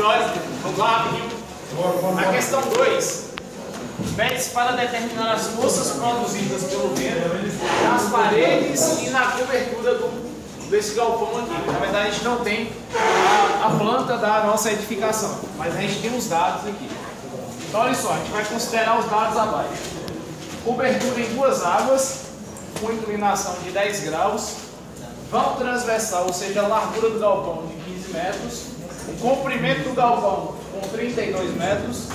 Fiore, vamos lá rapidinho. A questão 2. Mede-se para determinar as forças produzidas pelo vento nas paredes e na cobertura desse galpão aqui. Na verdade, a gente não tem a planta da nossa edificação, mas a gente tem os dados aqui. Então, olha só, a gente vai considerar os dados abaixo. Cobertura em 2 águas, com inclinação de 10 graus, vão transversal, ou seja, a largura do galpão de 15 metros, o comprimento do galpão com 32 metros,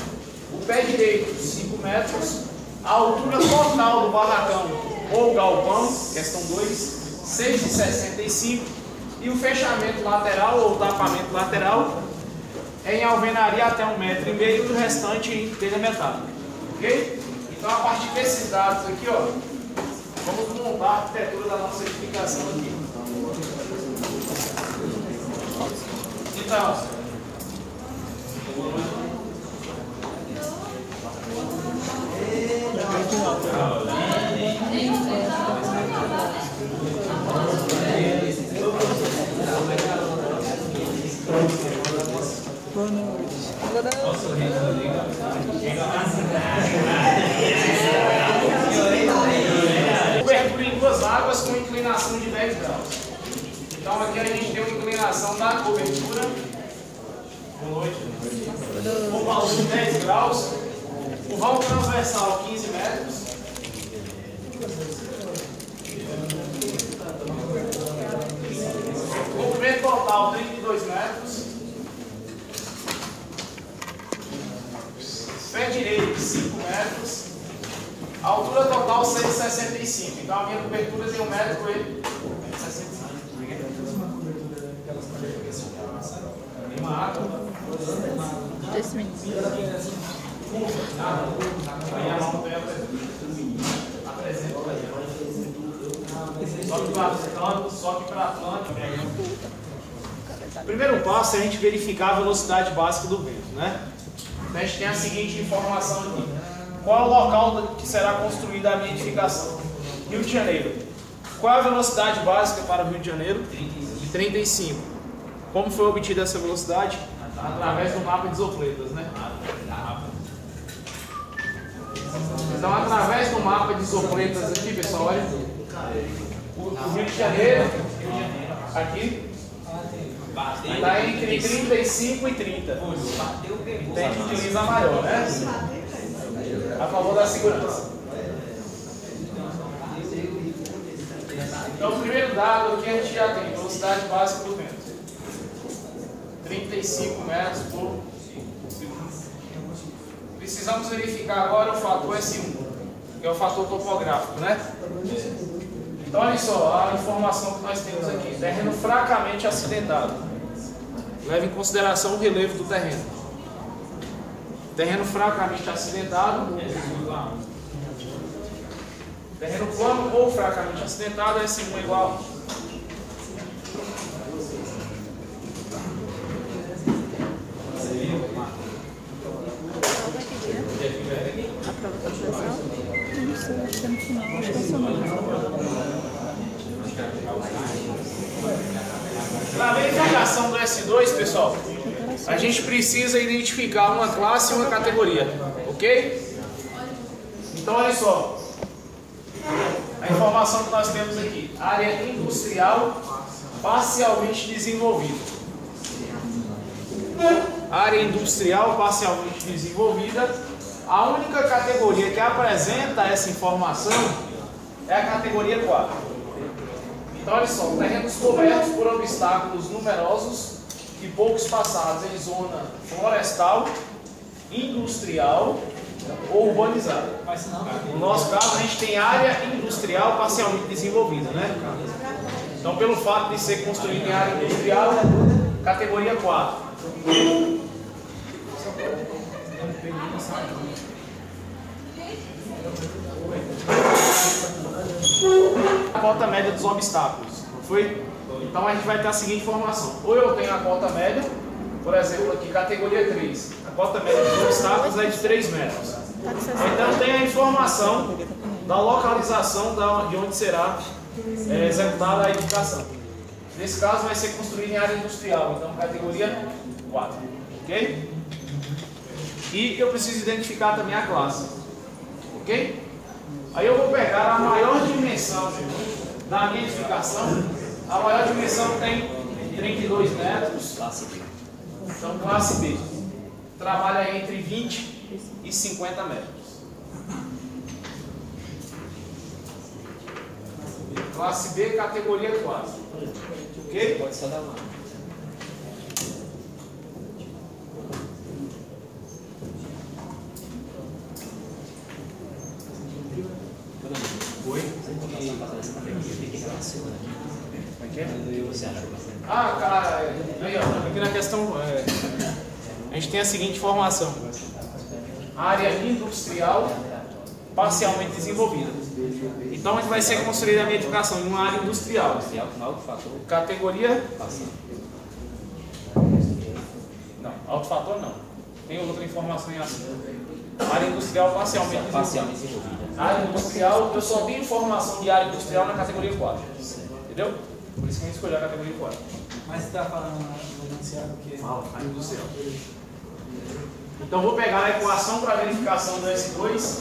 o pé direito 5 metros, a altura total do barracão ou galpão, questão 2, 6,65, e o fechamento lateral ou tapamento lateral em alvenaria até 1,5 metro e o restante em telha metálica. Ok? Então, a partir desses dados aqui, ó, vamos montar a arquitetura da nossa edificação aqui. Então, boa noite. Cobertura em 2 águas com inclinação de 10 graus. Então aqui a gente tem uma inclinação da cobertura. Boa noite. Com valor de 10 graus. O vão transversal 15 metros. Comprimento total 32 metros. Pé direito 5 metros. A altura total 6,65. Então a minha cobertura tem 1 metro e 65. Tem uma água. Esse menino. Aí a mão apresenta aí. Sobe para Atlântico. O primeiro passo é a gente verificar a velocidade básica do vento, né? Então a gente tem a seguinte informação aqui. Qual é o local que será construída a minha edificação? Rio de Janeiro. Qual é a velocidade básica para o Rio de Janeiro? 35. Como foi obtida essa velocidade? Através do mapa de isopletas, né? Então, através do mapa de isopletas aqui, pessoal, olha. O Rio de Janeiro, aqui, está entre 35 e 30. Tem que utilizar maior, né? A favor da segurança. Então, o primeiro dado aqui a gente já tem, velocidade básica do vento. 35 metros por segundo. Precisamos verificar agora o fator S1, que é o fator topográfico, né? Então, olha só, a informação que nós temos aqui. Terreno fracamente acidentado. Leve em consideração o relevo do terreno. Terreno fracamente acidentado. Terreno plano ou fracamente acidentado, S1 igual. A prova está pessoal? Não sei, acho que é no final, acho que é só Na verificação do S2, pessoal, a gente precisa identificar uma classe e uma categoria, ok? Então, olha só, a informação que nós temos aqui, área industrial parcialmente desenvolvida. Área industrial parcialmente desenvolvida. A única categoria que apresenta essa informação é a categoria 4. Então, olha só, terrenos cobertos por obstáculos numerosos e pouco espaçados em zona florestal, industrial ou urbanizada. No nosso caso, a gente tem área industrial parcialmente desenvolvida, né? Então, pelo fato de ser construído em área industrial, categoria 4. A cota média dos obstáculos, não foi? Então a gente vai ter a seguinte informação. Ou eu tenho a cota média, por exemplo aqui, categoria 3. A cota média dos obstáculos é de 3 metros. Então tem a informação da localização de onde será executada a edificação. Nesse caso vai ser construída em área industrial, então categoria 4. Ok? E eu preciso identificar também a classe. Ok? Aí eu vou pegar a maior dimensão da minha edificação. A maior dimensão tem 32 metros. Então, classe B. Trabalha entre 20 e 50 metros. Classe B, categoria 4. Ok? Pode só dar uma. Oi? Como é que você achou? Ah, cara, aí, ó, aqui na questão, a gente tem a seguinte informação: área industrial parcialmente desenvolvida. Então, a gente vai ser construída a minha edificação em uma área industrial. Categoria? Não, alto fator não. Tem outra informação em ação. Área industrial parcialmente desenvolvida. Área industrial, eu só tenho informação de área industrial na categoria 4. Entendeu? Por isso que a gente escolheu a categoria 4. Mas você está falando no enunciado que Área industrial. Então, vou pegar a equação para verificação do S2,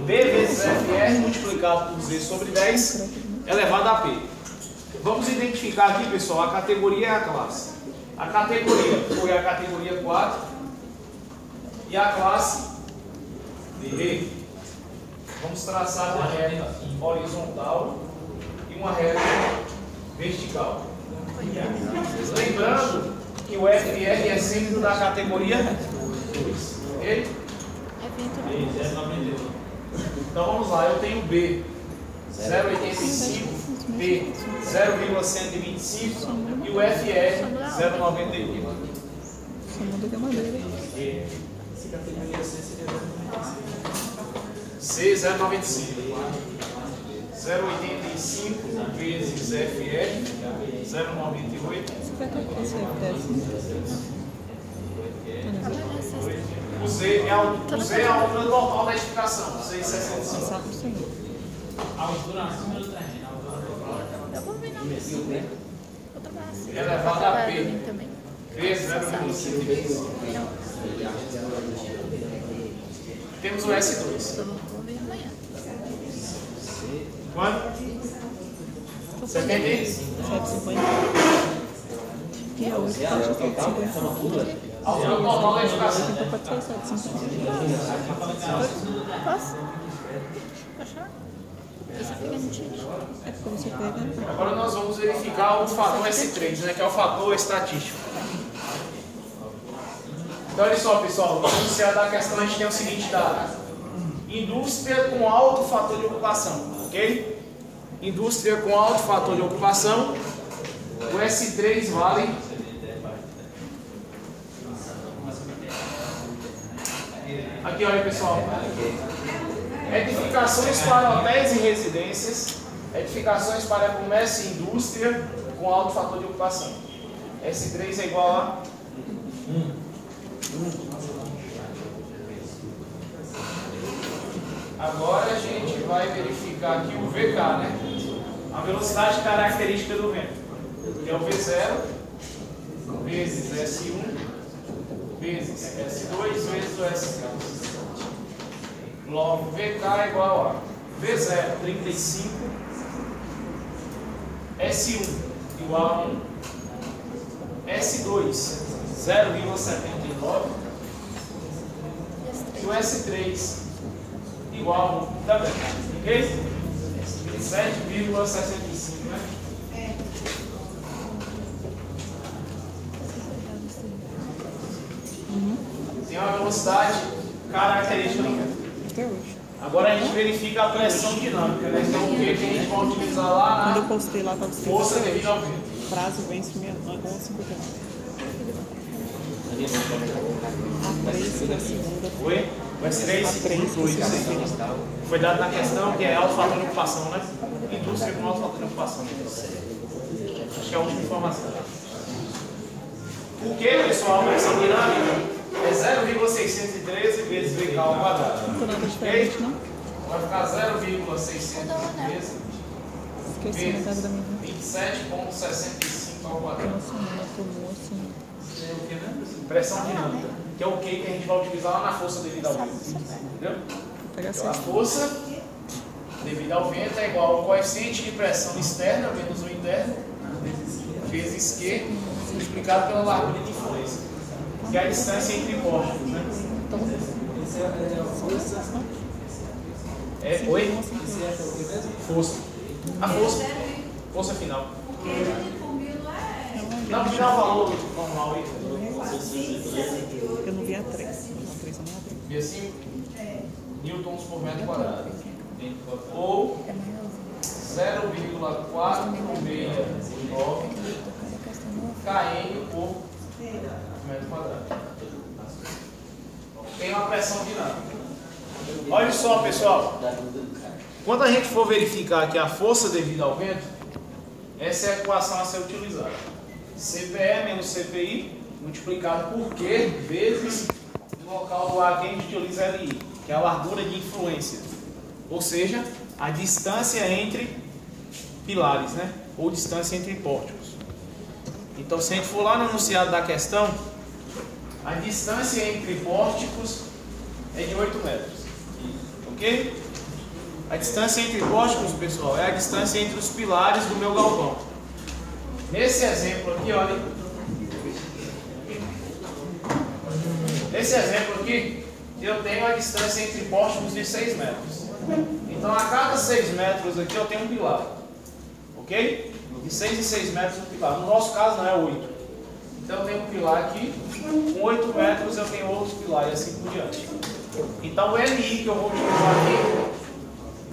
B vezes FR multiplicado por Z sobre 10 elevado a P. Vamos identificar aqui, pessoal, a categoria e a classe. A categoria foi a categoria 4 e a classe B. Vamos traçar uma reta horizontal e uma reta vertical. Lembrando que o FR é sempre da categoria 2. Ok? Então vamos lá, eu tenho B 0,85, B 0,125 e o FR 0,91. Só muda de maneira. C 0,95. 0,85 vezes FR 0,98. O Z é a altura normal da edificação, 6,65. a altura acima do terreno. Eu vou ver na mesa. Outra base. Elevado a P. Também. Vezes 0,5. Temos o S2. Eu vou ver amanhã. Quanto? 75. 750. E a outra pode ser 750. Altura normal da edificação. Então pode ser 750. Posso? Achar? Esse aqui é mentira. É porque você pega. Agora nós vamos verificar o fator S3, né, que é o fator estatístico. Então olha só, pessoal, no enunciado da questão a gente tem o seguinte dado: indústria com alto fator de ocupação, ok? Indústria com alto fator de ocupação, o S3 vale aqui, olha pessoal, edificações para hotéis e residências, edificações para comércio e indústria com alto fator de ocupação. S3 é igual a 1. Agora a gente vai verificar aqui o VK, né? A velocidade característica do vento, que é o V0 vezes S1 vezes S2 vezes o S3. Logo, VK é igual a V0, 35, S1 igual a 1, S2, 0,79 e o S3 igual a 1 também, ok? 7,65, né? Tem uma velocidade característica do vento. Até hoje. Agora a gente verifica a pressão dinâmica, né? Então o que a gente vai utilizar lá Quando eu na postei lá, estava escrito força devido ao vento. prazo vence meia com 59. A 3 da segunda. Foi? O S3 foi dado na questão que é alto fator de ocupação, né? Indústria com alto fator de ocupação. Acho que é a última informação. O que, pessoal, a pressão dinâmica é 0,613 vezes VK ao quadrado. Não tô nada diferente, não? Vai ficar 0,613 Esqueci metade da minha. vezes 27,65 ao quadrado. É o que mesmo? Pressão dinâmica, que é o que a gente vai utilizar lá na força devido ao vento. Entendeu? Então, a força devido ao vento é igual ao coeficiente de pressão externa menos o interno vezes Q multiplicado pela largura de influência, que é a distância entre postos, né? Esse é a força. Oi? Esse é o que mesmo? Força. A força. Força final. Não, tirar o valor normal aí. Eu não vi a 3. A 3 eu não abri. Vi assim? Newtons por metro quadrado. Ou 0,469 kN por metro quadrado. Tem uma pressão dinâmica. Olha só, pessoal. Quando a gente for verificar aqui a força devida ao vento, essa é a equação a ser utilizada. CPE menos CPI multiplicado por Q vezes o local do ar que a gente utiliza LI, que é a largura de influência. Ou seja, a distância entre pilares, né? Ou distância entre pórticos. Então, se a gente for lá no enunciado da questão, a distância entre pórticos é de 8 metros. Ok? A distância entre pórticos, pessoal, é a distância entre os pilares do meu galpão. Nesse exemplo aqui, olha. Nesse exemplo aqui, eu tenho a distância entre pórticos de 6 metros. Então, a cada 6 metros aqui, eu tenho um pilar. Ok? De 6 em 6 metros um pilar. No nosso caso, não é 8. Então, eu tenho um pilar aqui. Com 8 metros, eu tenho outros pilares, assim por diante. Então, o LI que eu vou utilizar aqui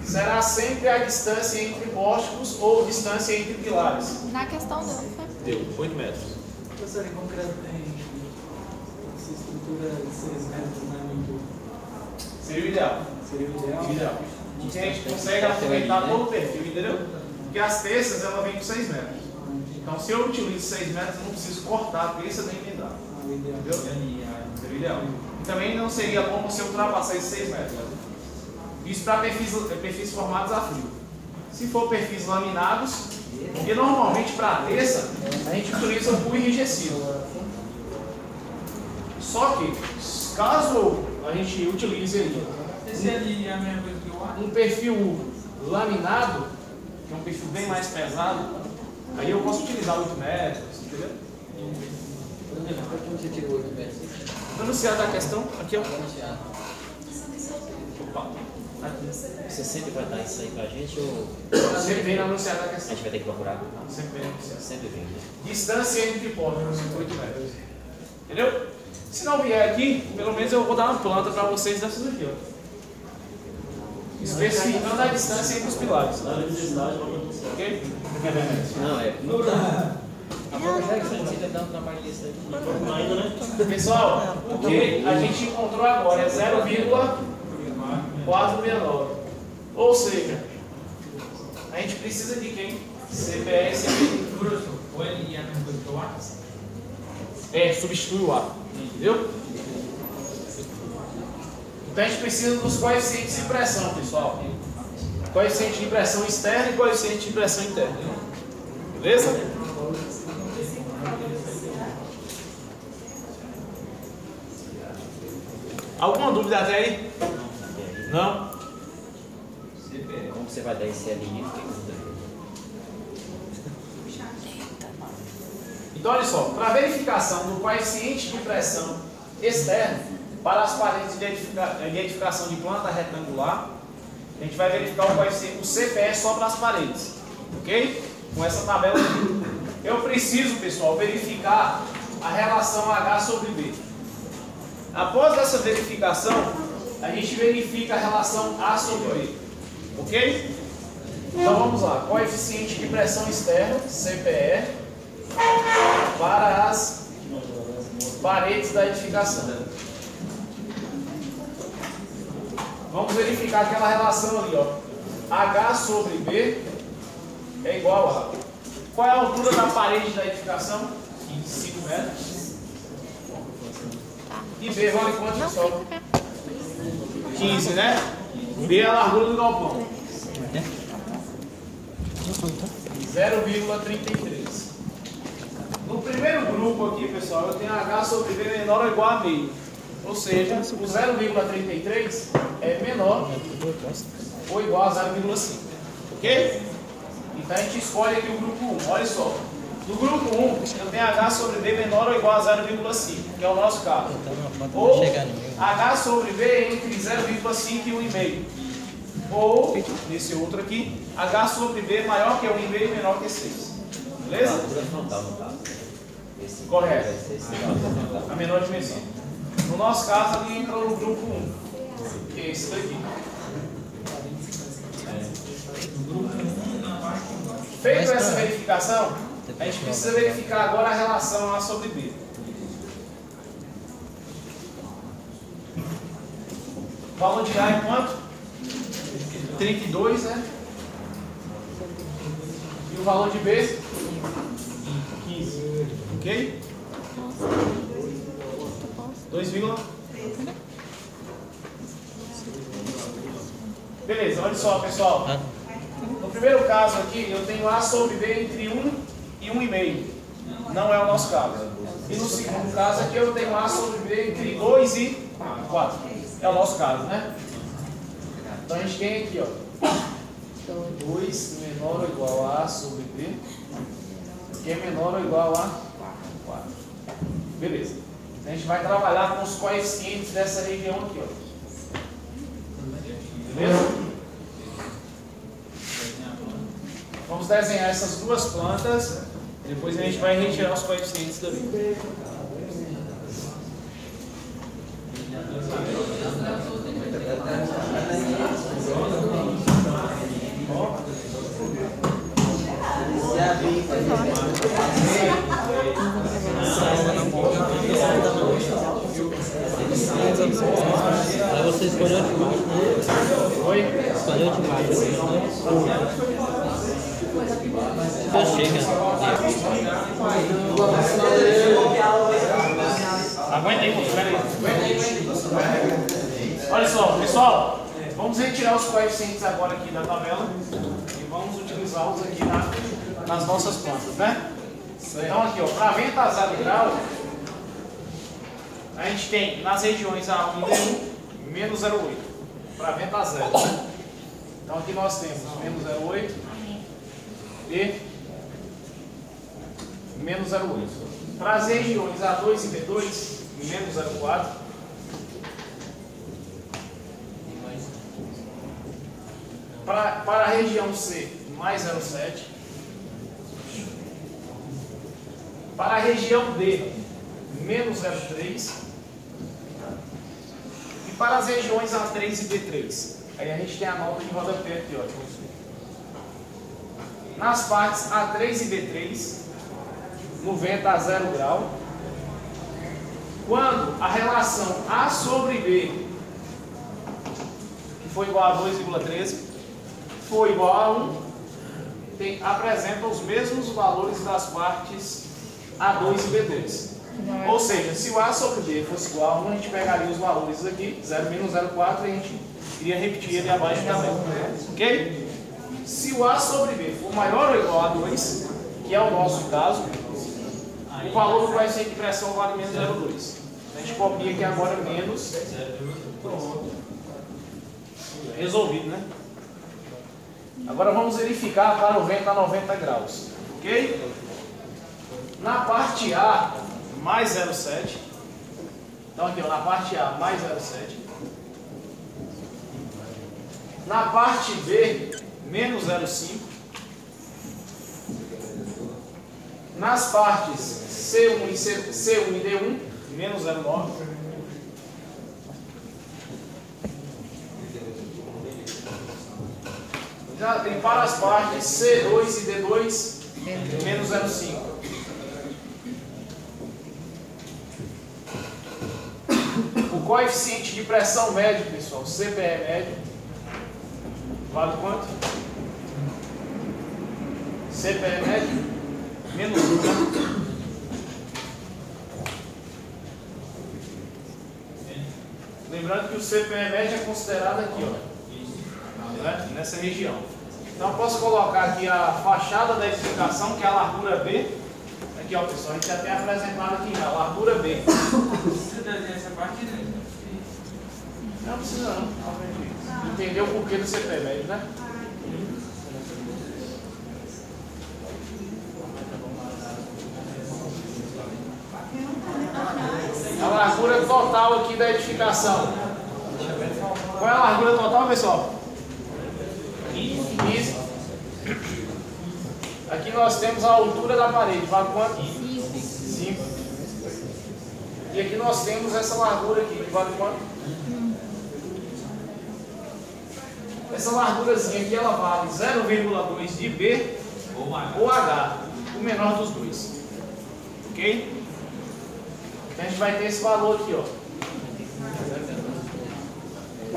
será sempre a distância entre pórticos ou distância entre pilares. Na questão Deu 8 metros. Professor, em concreto, tem essa estrutura de 6 metros, não é muito. Seria o ideal. Seria o ideal? Ideal. Porque a gente consegue aproveitar todo o perfil, entendeu? Porque as terças ela vem com 6 metros. Então, se eu utilizo 6 metros, eu não preciso cortar a terça nem emendar. Entendeu? Seria o ideal. E também não seria bom você ultrapassar esses 6 metros. Isso para perfis formados a frio. Se for perfis laminados, porque normalmente para a terça a gente utiliza o enrijecido. Só que, caso a gente utilize aí Esse ali é a mesma coisa que o ar? um perfil laminado, que é um perfil bem mais pesado, aí eu posso utilizar 8 metros, entendeu? Como você tirou 8 metros? No enunciado da questão, aqui ó. Opa. Você sempre vai dar isso aí pra gente ou Sempre vem no enunciado da a questão. gente vai ter que procurar? Sempre vem no enunciado. Sempre vem, né? Distância entre pórticos, 8 metros. Entendeu? Se não vier aqui, pelo menos eu vou dar uma planta para vocês dessas aqui, ó. Especificando a distância entre os pilares. Ok? Não, é. Agora já que você não precisa dar um trabalho desse aí. Pessoal, o que a gente encontrou agora é 0,469. Ou seja, a gente precisa de quem? CPS. O LI é a mesma coisa que o ar? Substitui o A. Entendeu? Então a gente precisa dos coeficientes de pressão, pessoal. Coeficiente de pressão externa e coeficiente de pressão interna. Beleza? Alguma dúvida até aí? Não? Como você vai dar esse ali? Então olha só, para verificação do coeficiente de pressão externo para as paredes de edificação de planta retangular, a gente vai verificar o coeficiente, o CPE só para as paredes, ok? Com essa tabela aqui. Eu preciso, pessoal, verificar a relação H sobre B. Após essa verificação, a gente verifica a relação A sobre B, ok? Então vamos lá, coeficiente de pressão externa, CPE, para as paredes da edificação. Vamos verificar aquela relação ali, ó. H sobre B é igual a... Qual é a altura da parede da edificação? 5 metros. E B vale quanto, pessoal? 15, né? B é a largura do galpão. 0,33. No primeiro grupo aqui, pessoal, eu tenho H sobre V menor ou igual a meio. Ou seja, o 0,33 é menor ou igual a 0,5. Ok? Então a gente escolhe aqui o grupo 1. Olha só. No grupo 1, eu tenho H sobre V menor ou igual a 0,5, que é o nosso caso. Ou H sobre V entre 0,5 e 1,5. Ou, nesse outro aqui, H sobre V maior que 1,5 e menor que 6. Beleza? Correto. A menor dimensão. No nosso caso, ali entrou no grupo 1, que é esse daqui. Feito essa verificação, a gente precisa verificar agora a relação A sobre B. O valor de A é quanto? 32, né? E o valor de B? 15. Ok? 2, beleza, olha só, pessoal. No primeiro caso aqui, eu tenho A sobre B entre 1 e 1,5. Não é o nosso caso. E no segundo caso aqui, eu tenho A sobre B entre 2 e 4. É o nosso caso, né? Então a gente tem aqui, ó, 2 menor ou igual a A sobre B, que é menor ou igual a 4. Beleza. Então a gente vai trabalhar com os coeficientes dessa região aqui, ó. Beleza? Vamos desenhar essas duas plantas, depois a gente vai retirar os coeficientes dali. Aí você escolheu de baixo, né? Oi? Escolheu de baixo. Chega. Aguenta aí, moço. Olha só, pessoal. Vamos retirar os coeficientes agora aqui da tabela e vamos utilizá-los aqui nas nossas plantas, né? Então aqui, ó, para vento a 0 grau, a gente tem nas regiões A1 e D1 menos 0,8 para vento a 0. Então aqui nós temos menos 0,8 e menos 0,8. Para as regiões A2 e B2, menos 0,4. Para a região C, mais 0,7. Para a região D, menos 0,3. E para as regiões A3 e B3, aí a gente tem a nota de rodapé aqui, ó. Nas partes A3 e B3, no vento a 0 grau, quando a relação A sobre B, que foi igual a 2,13, for igual a 1, apresenta os mesmos valores das partes A2 e B2. Ou seja, se o A sobre B fosse igual a 1, a gente pegaria os valores aqui, 0, menos 0,4, e a gente iria repetir ele abaixo também. Ok? Se o A sobre B for maior ou igual a 2, que é o nosso caso, o valor do coeficiente de pressão vale menos 0,2. A gente copia aqui agora menos. Pronto. Resolvido, né? Agora vamos verificar para o vento a 90 graus. Ok? Na parte A, mais 0,7. Então aqui, ó, na parte A, mais 0,7. Na parte B, menos 0,5. Nas partes C1 e D1, menos 0,9. Já tem para as partes C2 e D2, menos 0,5. O coeficiente de pressão médio, pessoal, CPE médio, vale quanto? CPE médio, menos 1, né? Lembrando que o CPE médio é considerado aqui, ó, né? Nessa região. Então eu posso colocar aqui a fachada da edificação, que é a largura B. A Aqui, ó, pessoal, a gente já tem apresentado aqui a largura B. Você deve essa parte, né? Não precisa não. Entendeu o porquê do CP médio, né? A largura total aqui da edificação. Qual é a largura total, pessoal? 15. Aqui nós temos a altura da parede. Vale quanto? 5. E aqui nós temos essa largura aqui. Que vale quanto? Essa largurazinha aqui ela vale 0,2 de B ou H. O menor dos dois. Ok? Então a gente vai ter esse valor aqui, ó.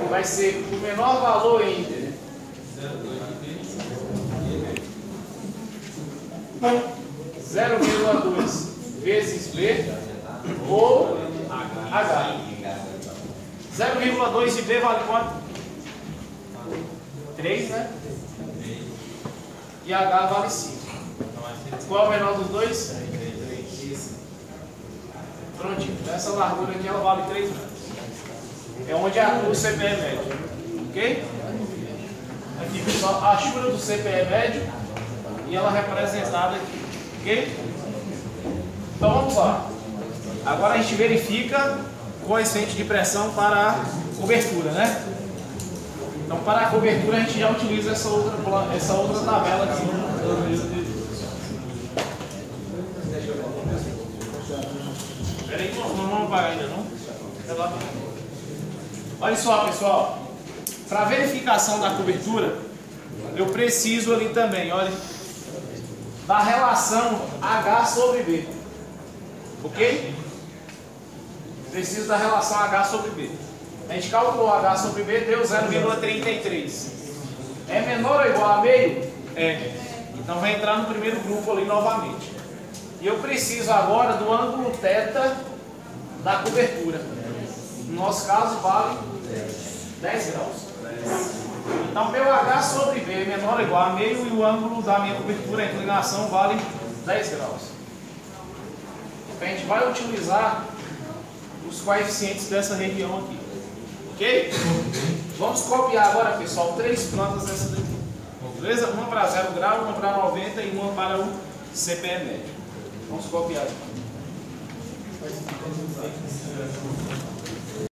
Vai ser o menor valor entre 0,2 vezes B ou H. 0,2 de B vale quanto? 3, né? E H vale 5. Qual é o menor dos dois? 3. Prontinho. Essa largura aqui ela vale 3 metros. É onde atua o CPE médio. Ok? Aqui, pessoal, a achura do CPE médio e ela representada aqui. Ok? Então vamos lá. Agora a gente verifica o coeficiente de pressão para a cobertura, né? Então para a cobertura a gente já utiliza essa outra tabela aqui. Espera aí, não vamos apagar ainda não? Olha só, pessoal. Para verificação da cobertura, eu preciso ali também, olha, da relação H sobre B. Ok? Preciso da relação H sobre B. A gente calculou H sobre B, deu 0,33. É menor ou igual a meio? É. Então vai entrar no primeiro grupo ali novamente. E eu preciso agora do ângulo θ da cobertura. No nosso caso vale 10 graus. Então meu H sobre B é menor ou igual a meio e o ângulo da minha cobertura, a inclinação, vale 10 graus. Então a gente vai utilizar os coeficientes dessa região aqui. Ok? Vamos copiar agora, pessoal, 3 plantas dessa daqui. Beleza? Uma para 0 grau, uma para 90 e uma para o CPE médio. Vamos copiar aqui.